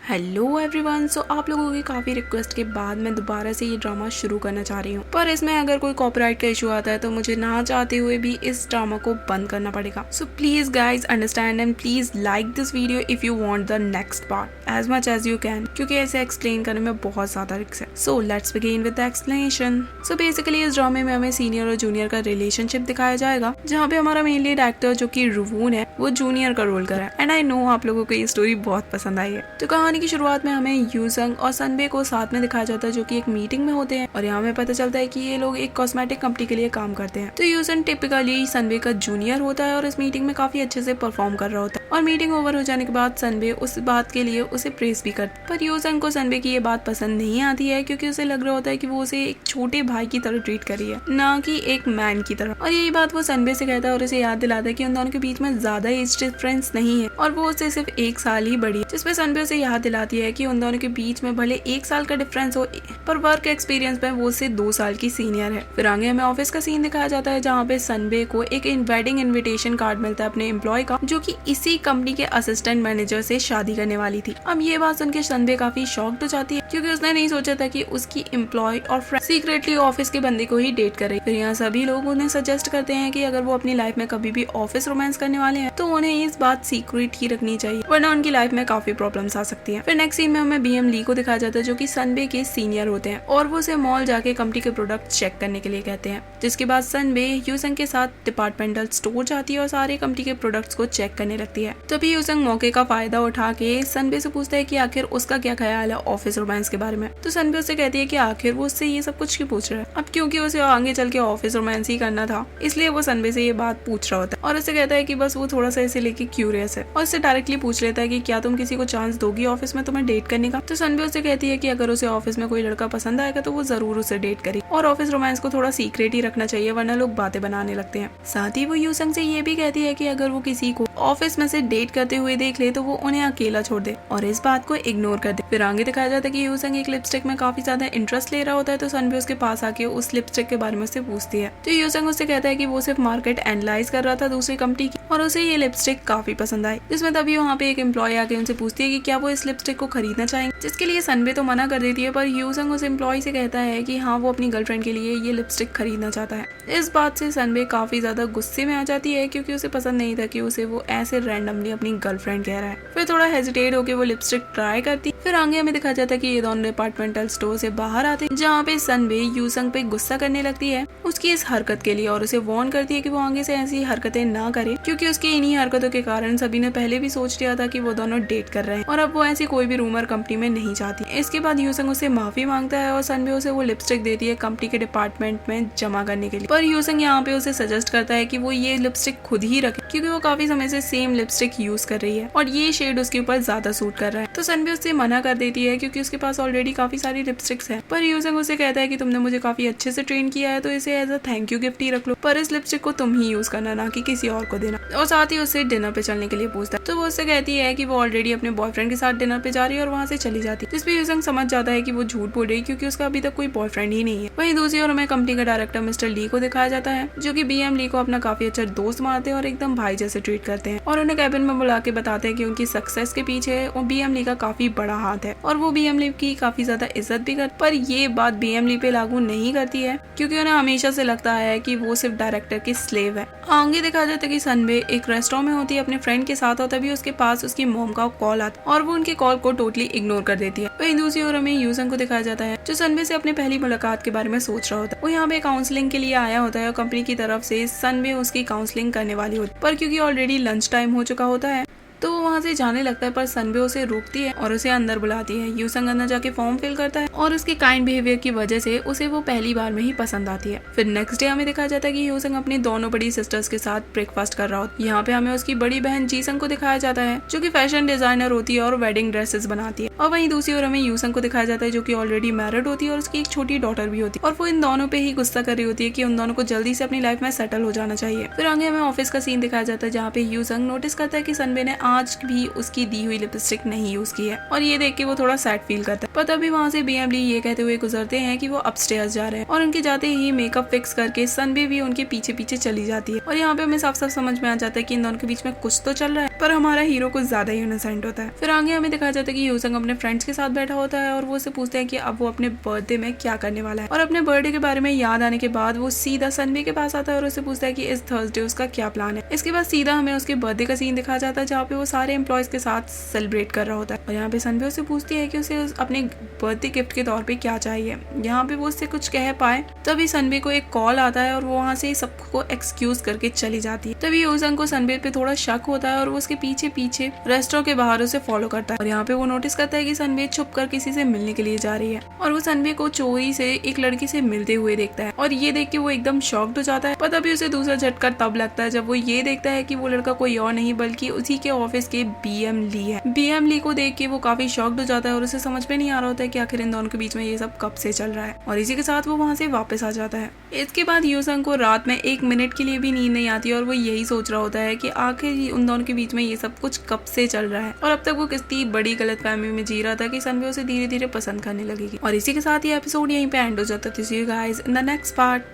Hello everyone. सो आप लोगों की काफ़ी रिक्वेस्ट के बाद मैं दोबारा से ये ड्रामा शुरू करना चाह रही हूँ, पर इसमें अगर कोई कॉपीराइट का इशू आता है तो मुझे ना चाहते हुए भी इस ड्रामा को बंद करना पड़ेगा। So please guys understand and please like this video if you want the next part as much as you can, क्योंकि ऐसे एक्सप्लेन करने में बहुत ज्यादा रिस्क है। So let's begin with the explanation. So basically इस ड्रामे में हमें सीनियर और जूनियर का रिलेशनशिप दिखाया जाएगा, जहाँ पे हमारा मेन लीड एक्टर जो कि रुवून है वो जूनियर का रोल कर रहा है। एंड आई नो आप लोगों को ये स्टोरी बहुत पसंद आई है। तो कहानी की शुरुआत में हमें यूजंग और सनबे को साथ में दिखाया जाता है, जो कि एक मीटिंग में होते हैं और यहाँ हमें पता चलता है कि ये लोग एक कॉस्मेटिक कंपनी के लिए काम करते हैं। तो यूजंग टिपिकली सनबे का जूनियर होता है और इस मीटिंग में काफी अच्छे से परफॉर्म कर रहा होता है। और मीटिंग ओवर हो जाने के बाद सनबे उस बात के लिए उसे प्रेस भी करता है, पर यूजंग को सनबे की ये बात पसंद नहीं आती है, क्योंकि उसे लग रहा होता है कि वो उसे एक छोटे भाई की तरह ट्रीट कर रही है, ना कि एक मैन की तरह। और यही बात वो सनबे से कहता है और उसे याद दिलाता है कि उन दोनों के बीच में ज्यादा एज डिफरेंस नहीं है और वो उससे सिर्फ 1 साल ही बड़ी है, जिसपे सनबे उसे याद दिलाती है कि उन दोनों के बीच में भले 1 साल का डिफरेंस हो, पर वर्क एक्सपीरियंस में वो उससे 2 साल की सीनियर है। फिर आगे हमें ऑफिस का सीन दिखाया जाता है, जहाँ पे सनबे को एक वेडिंग इनविटेशन कार्ड मिलता है अपने एम्प्लॉय का, जो कि इसी कंपनी के असिस्टेंट मैनेजर से शादी करने वाली थी। अब ये बात सुनकर सनबे काफी शॉक्ड हो जाती है, क्योंकि उसने नहीं सोचा था कि उसकी एम्प्लॉय और फ्रेंड सीक्रेटली ऑफिस के बंदे को ही डेट करे। फिर यहाँ सभी लोग उन्हें सजेस्ट करते हैं कि अगर वो अपनी लाइफ में कभी भी ऑफिस रोमांस करने वाले हैं तो उन्हें इस बात सीक्रेट ही रखनी चाहिए, वरना उनकी लाइफ में काफी प्रॉब्लम्स आ सकती है। फिर नेक्स्ट सीन में हमें बीएम ली को दिखाया जाता है, जो कि सनबे के सीनियर होते हैं और वो उसे मॉल जाके कंपनी के प्रोडक्ट चेक करने के लिए कहते हैं। जिसके बाद सनबे यूजंग के साथ डिपार्टमेंटल स्टोर जाती है और सारे कंपनी के प्रोडक्ट्स को चेक करने लगती है। तभी यूजंग मौके का फायदा उठा के सनबे से पूछता है कि आखिर उसका क्या ख्याल है ऑफिस रोमांस के बारे में। तो सनबे उससे कहती है कि आखिर वो उससे ये सब कुछ क्यों पूछ रहा है। अब क्योंकि उसे आगे चल के ऑफिस रोमांस ही करना था, इसलिए वो सनबे से ये बात पूछ रहा होता है और उसे कहता है कि बस वो थोड़ा सा इसे लेके क्यूरियस है और इससे डायरेक्टली पूछ लेता है कि क्या तुम किसी को चांस दोगी ऑफिस में तुम्हें डेट करने का। तो सनबे उसे कहती है कि अगर उसे ऑफिस में कोई लड़का पसंद आएगा तो वो जरूर उसे डेट करे और ऑफिस रोमांस को थोड़ा सीक्रेट ही रखना चाहिए, वरना लोग बातें बनाने लगते हैं। साथ ही वो यूजंग से ये भी कहती है कि अगर वो किसी को ऑफिस में से डेट करते हुए देख ले तो वो उन्हें अकेला छोड़ दे और इस बात को इग्नोर कर दे। फिर आगे दिखाया जाता है कि यूजंग एक लिपस्टिक में काफी ज्यादा इंटरेस्ट ले रहा होता है, तो सनबे उसके पास आके उस लिपस्टिक के बारे में उससे पूछती है। तो यूजंग उससे कहता है कि वो सिर्फ मार्केट एनालाइज कर रहा था दूसरी कंपनी की और उसे ये लिपस्टिक काफी पसंद आई। जिसमें तभी वहाँ पे एक एम्प्लॉय आके उनसे पूछती है कि क्या वो इस लिपस्टिक को खरीदना चाहेंगे, जिसके लिए सनबे तो मना कर देती है, पर यूजंग उस एम्प्लॉय से कहता है कि हाँ वो अपनी गर्लफ्रेंड के लिए ये लिपस्टिक खरीदना चाहता है। इस बात से सनबे काफी ज्यादा गुस्से में आ जाती है, क्योंकि उसे पसंद नहीं था कि उसे वो ऐसे रैंडमली अपनी गर्लफ्रेंड कह रहा है। फिर थोड़ा हेजिटेट होकर वो लिपस्टिक ट्राई करती। फिर आगे हमें दिखाया जाता है कि ये दोनों डिपार्टमेंटल स्टोर से बाहर आते हैं, जहाँ पे सनबे यूजंग पे गुस्सा करने लगती है उसकी इस हरकत के लिए और उसे वार्न करती है कि वो आगे से ऐसी हरकतें ना करे, क्योंकि उसकी इन्हीं हरकतों के कारण सभी ने पहले भी सोच लिया था कि वो दोनों डेट कर रहे हैं और अब वो ऐसी कोई भी रूमर कंपनी में नहीं चाहती। इसके बाद यूजंग उसे माफी मांगता है और सनबे उसे वो लिपस्टिक देती है कंपनी के डिपार्टमेंट में जमा करने के लिए, पर यूजंग यहाँ पे उसे सजेस्ट करता है कि वो ये लिपस्टिक खुद ही रखे, क्योंकि वो काफी समय से सेम लिपस्टिक यूज कर रही है और ये शेड उसके ऊपर ज्यादा सूट कर रहा है। तो सनबे उससे मना कर देती है, क्योंकि उसके पास ऑलरेडी काफी सारी लिपस्टिक्स है। पर यूजंग उसे कहता है कि तुमने मुझे काफी अच्छे से ट्रेन किया है, तो इसे as a thank you gift ही रख लो, पर इस लिपस्टिक को तुम ही यूज करना, ना कि किसी और को देना। और साथ ही उससे डिनर पे चलने के लिए पूछता है। तो वो उससे कहती है कि वो ऑलरेडी अपने बॉयफ्रेंड के साथ डिनर पे जा रही है और वहाँ से चली जाती है, जिसपे यूजंग समझ जाता है कि वो झूठ बोल रही है, क्योंकि उसका अभी तक कोई बॉयफ्रेंड ही नहीं है। वहीं दूसरी ओर हमें कंपनी का डायरेक्टर मिस्टर ली को दिखाया जाता है, जो कि बीएम ली को अपना काफी अच्छा दोस्त मानते हैं और एकदम भाई जैसे ट्रीट करते हैं और उन्हें कैबिन में बुला के बताते हैं कि उनकी सक्सेस के पीछे बीएम ली का काफी बड़ा हाथ है और वो बीएम ली की काफी ज्यादा इज्जत भी करते। पर ये बात बीएम ली पे लागू नहीं करती है, क्योंकि उन्हें हमेशा से लगता है कि वो सिर्फ डायरेक्टर की स्लेव है। आगे दिखाया जाता है कि सनबे एक रेस्टोरेंट में होती है अपने फ्रेंड के साथ और तभी उसके पास उसकी मॉम का कॉल आता है और वो उनके कॉल को टोटली इग्नोर कर देती है। वहीं दूसरी ओर हमें यूजंग को दिखाया जाता है, जो सनबे से अपने पहली मुलाकात के बारे में सोच रहा होता है। वो यहाँ पे काउंसलिंग के लिए आया होता है और कंपनी की तरफ से सनबे उसकी काउंसलिंग करने वाली होती है, पर क्योंकि ऑलरेडी लंच टाइम हो चुका होता है तो वो वहाँ से जाने लगता है, पर सनबे उसे रोकती है और उसे अंदर बुलाती है। यूजंग अंदर जाके फॉर्म फिल करता है और उसके काइंड बिहेवियर की वजह से उसे वो पहली बार में ही पसंद आती है। फिर नेक्स्ट डे हमें दिखाया जाता है कि यूजंग अपनी दोनों बड़ी सिस्टर्स के साथ ब्रेकफास्ट कर रहा होता है। यहाँ पे हमें उसकी बड़ी बहन जीसंग को दिखाया जाता है, जो कि फैशन डिजाइनर होती है और वेडिंग ड्रेसेस बनाती है। और वहीं दूसरी ओर हमें यूजंग को दिखाया जाता है, जो कि ऑलरेडी मैरिड होती है और उसकी एक छोटी डॉटर भी होती है और वो इन दोनों पे ही गुस्सा कर रही होती है कि उन दोनों को जल्दी से अपनी लाइफ में सेटल हो जाना चाहिए। फिर आगे हमें ऑफिस का सीन दिखाया जाता है, जहाँ पे यूजंग नोटिस करता है कि सनबे ने आज भी की दी हुई लिपस्टिक नहीं यूज की है और ये देख के वो थोड़ा सैड फील करता है। पर तभी वहाँ से बीएम ली ये कहते हुए गुजरते हैं कि वो अपस्टेयर्स जा रहे हैं और उनके जाते ही मेकअप फिक्स करके सनबे भी उनके पीछे पीछे चली जाती है और यहाँ पे हमें साफ साफ समझ में आ जाता है कि इन दोनों के बीच में कुछ तो चल रहा है, पर हमारा हीरो कुछ ज्यादा ही इनोसेंट होता है। फिर आगे हमें दिखाया जाता है कि यूजंग अपने फ्रेंड्स के साथ बैठा होता है और वो उससे पूछते हैं कि अब वो अपने बर्थडे में क्या करने वाला है। और अपने बर्थडे के बारे में याद आने के बाद वो सीधा सनबे के पास आता है और उससे पूछता है कि इस थर्सडे उसका क्या प्लान है। इसके बाद सीधा हमें उसके बर्थडे का सीन दिखाया जाता है जहाँ पे वो सारे एम्प्लॉयज के साथ सेलिब्रेट कर रहा होता है। और यहाँ पे सनबे उससे पूछती है कि उसे अपने बर्थडे गिफ्ट के तौर पे क्या चाहिए। यहाँ पे वो उससे कुछ कह पाए तभी सनबे को एक कॉल आता है और वो वहाँ से सबको एक्सक्यूज करके चली जाती है। तभी यूजंग को सनबे पे थोड़ा शक होता है और वो उसके पीछे पीछे रेस्टोरेंट के बाहर उसे फॉलो करता है। और यहाँ पे वो नोटिस करता है कि सनबे छुप कर किसी से मिलने के लिए जा रही है और वो सनबे को चोरी से एक लड़की से मिलते हुए देखता है और ये देख के वो एकदम शॉक्ड हो जाता है। पर तभी उसे दूसरा झटका तब लगता है जब वो ये देखता है कि वो लड़का कोई और नहीं बल्कि उसी के ऑफिस के बीएम ली है। बीएम ली को देख के वो काफी शॉक्ड हो जाता है और उसे समझ में नहीं आ रहा होता है कि आखिर इन दोनों के बीच में ये सब कब से चल रहा है। और इसी के साथ वो वहाँ से वापस आ जाता है। इसके बाद यूजंग को रात में 1 मिनट के लिए भी नींद नहीं आती और वो यही सोच रहा होता है कि आखिर उन दोनों के बीच में ये सब कुछ कब से चल रहा है और अब तक वो कितनी बड़ी गलतफहमी में जी रहा था कि सनबे उसे धीरे धीरे पसंद करने लगेगी। और इसी के साथ ये एपिसोड यहीं पे एंड हो जाता है। See you guys in the next part.